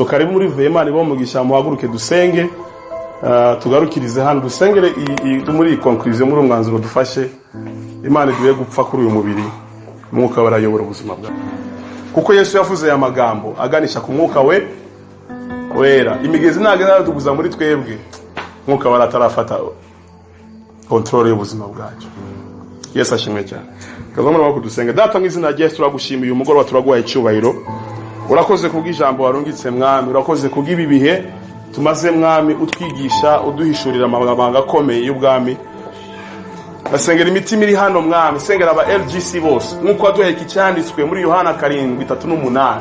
So karibu muri Vema nibo mugisha muhaguruke dusenge, tugarukirize hano dusengere muri conclusion muri umwanzuro dufashe. Imana iduye gupfa kuri uyu mubiri, umwuka warayobora ubuzima bwawe. Kuko Yesu yavuze ya magambo aganisha ku mwuka wera. Imigezi nagenda tuguza muri twebwe, mwuka waratarafata control y'ubuzima bwacu. Yesu ashimwe cyane. Kazamura wako dusenge. Data mu izina rya Yesu turagushimiye umugoroba turaguhaye icyubahiro. Urakoze kubw'ijambo warungitse mwami, urakoze kubw'ibi bihe tumaze mwami utwigisha uduhishurira amabanga akomeye y'ubwami. Basengera imitima iri hano mwami, sengera aba LGC bose nkuko waduheka icyanditswe muri Yohana 7:3-8.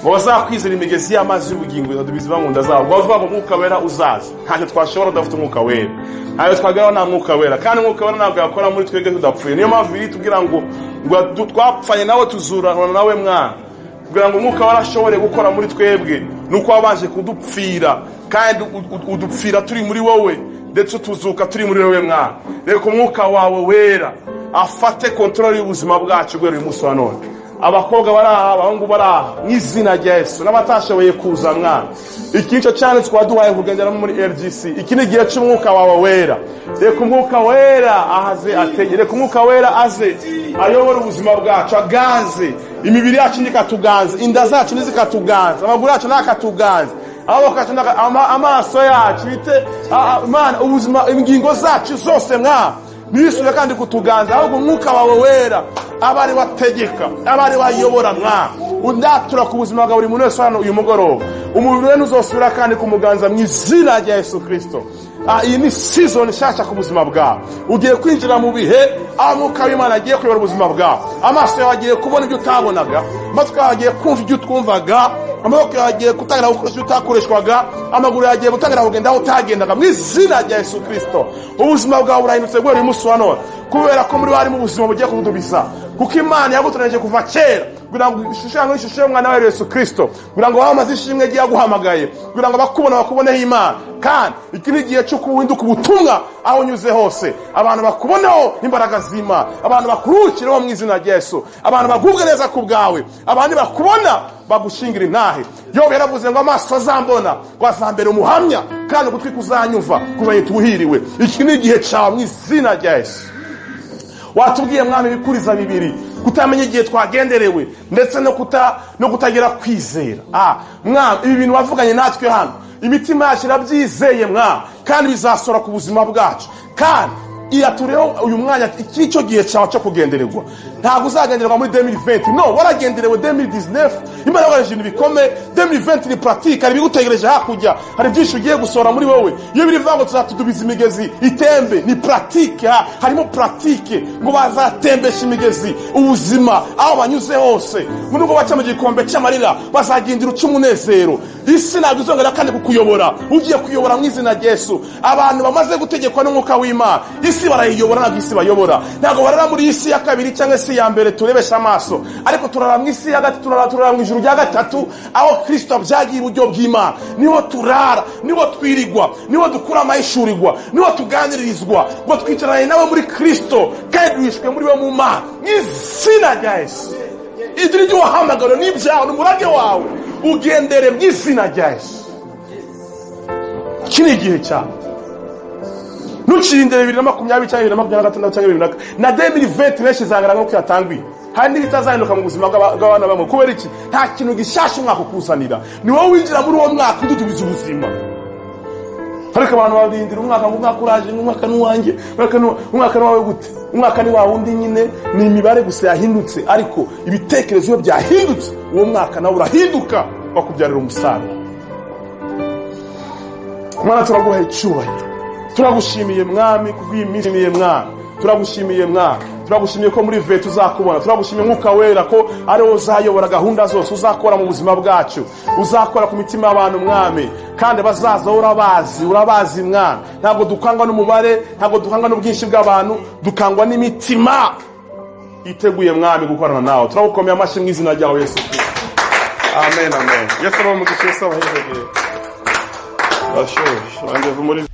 Ngo bazakwizera imigezi y'amazi y'ubugingo zadubizi bamunda zabo. Bavuga ngo mwuka wera uzaza. Ntaje twashobora dafite umwuka wera. Ayo twagaraho na mwuka wera. Kandi mwuka wera ntabwo yakora muri twebwe tudapfuye. Niyo mpamvu biri tubwira ngo twapfanye nawe tuzurana nawe mwana. Kugira ngo umwuka warashobore gukora muri twebwe nuko wabanje kudupfira kandi udupfira turi muri wowe ndetse tuzuka turi muri wowe mwana. Reka umwuka wawe wera afate control y'ubuzima bwacu gwera uyu munsi wa none. Abakobwa baraha abahungu baraha n'izina rya Yesu n'abatashoboye kuza mwana. Ikinco cyane twaduhaye kugendera muri LGC. Iki ni gihe cy'umwuka wawe wera. Reka umwuka wera ahaze ategere ku mwuka wera aze ayobora ubuzima bwacu aganze imibiri yacu nikatuganza, inda zacu nizikatuganza, amaguru yacu nakatuganza, abakacu amaso yacu bite Imana ubuzima ingingo zacu zose mwa nisure kandi kutuganza. Ahubwo umwuka wawe wera abari wategeka abari wayobora mwa undatura ku buzima bwa buri muntu wese hano uyu mugoroba. Umubiri we uzosubira kandi kumuganza mu izina rya Yesu Kristo. Iyi ni season shasha ku buzima bwawe. Ugiye kwinjira mu bihe umwuka w'Imana agiye kuyobora ubuzima bwawe. Amaso yawe agiye kubona ibyo utabonaga, amatwi yawe agiye kumva ibyo twumvaga, amaboko yawe agiye gutangira gukoresha ibyo utakoreshwaga, amaguru yawe agiye gutangira kugenda aho utagendaga mu izina rya Yesu Kristo. Ubuzima bwawe burahindutse bwo uyu munsi wa none kubera ko muri wari mu buzima bugiye kudubiza. Kuko Imana yagutoranije kuva kera kugira ngo ishushanyo y'ishusho y'umwana wa Yesu Kristo, kugira ngo wamaze ishimwe giye guhamagaye, kugira ngo bakubona bakuboneho Imana. Kandi iki ni gihe cyo kuwinduka ubutumwa aho unyuze hose, abantu bakuboneho imbaraga z'Imana, abantu bakurukireho mu izina rya Yesu, abantu bagubwe neza ku bwawe, abandi bakubona bagushingira intahe. Yobu yaravuze ngo amaso azambona wazambera umuhamya kandi ugutwi kuzanyumva kuzanye tubuhiriwe. Iki ni gihe cyawe mu izina rya Yesu. Watubwiye mwami bikuriza bibiri, kutamenya igihe twagenderewe ndetse no kutagira kwizera. Mwami ibi bintu wavuganye natwe hano, imitima yacu irabyizeye mwami kandi bizasora ku buzima bwacu. Kandi iyatureho uyu mwanya icyo gihe cyawe cyo kugendererwa. Ntabwo uzagendererwa muri 2020, no, waragenderewe 2019. Imana yabaje ibintu bikomeye. 2020 ni pratique, ari bigutegereje hakujya, hari byinshi ugiye gusora muri wowe. Iyo biri vango tuzatudubiza imigezi itembe, ni pratique. Harimo pratique ngo bazatembesha imigezi ubuzima aho banyuze hose. Nubwo baca mu gikombe cy'amarira bazagendera ucy'umunezero. Isi ntabwo izongera kandi kukuyobora. Ugiye kuyobora mu izina rya Yesu. Abantu bamaze gutegekwa n'umwuka w'Imana, isi barayiyobora ntabwo isi bayobora. Ntabwo barara muri isi ya kabiri cyangwa isi ya mbere turebesha amaso, ariko turara mu isi ya gatatu, turara mu ijuru rya gatatu aho Kristo abyagiye iburyo bw'Imana. Niho turara, niho twirigwa, niho dukura amayishurirwa, niho tuganirizwa ngo twicarane nawe muri Kristo kandi wishwe muri we mu Mana izina rya Yesu. Idiri ryo wahamagara n'ibyawe n'umurage wawe ugendere mu izina rya Yesu. Kini gihe cyawe nucirindire 2020 cyangwa 2026 cyangwa 2024 na 2020 benshi zangana nko yatangwiye. Hari n'ibitazahinduka mu buzima bw'abana bamwe kubera iki? Nta kintu gishasha umwaka ukuzanira. Ni wowe winjira muri uwo mwaka udutubiza ubuzima. Ariko abantu babindira umwaka uraje, umwaka n'uwanjye, umwaka n'wawe gute? Umwaka ni wa wundi nyine, ni imibare gusa yahindutse, ariko ibitekerezo byahindutse. Uwo mwaka nawe urahinduka bakubyarira umusaruro. Mwana turaguhaye icyubahiro. Turagushimiye mwami kubw'imishimiye mwami. Turagushimiye mwami. Turagushimiye ko muri ve tuzakubona. Turagushimiye mwuka wera ko ari wo uzayobora gahunda zose, uzakora mu buzima bwacu, uzakora ku mitima y'abantu mwami. Kandi bazaza urabazi mwami. Ntabwo dukangwa n'umubare, ntabwo dukangwa n'ubwinshi bw'abantu, dukangwa n'imitima iteguye mwami gukorana nawe. Turagukomeye amashyi mu izina ryawe Yesu Kristo. Amen, amen. Yesu mu gishesa bahezegere. Bashoje. Anje muri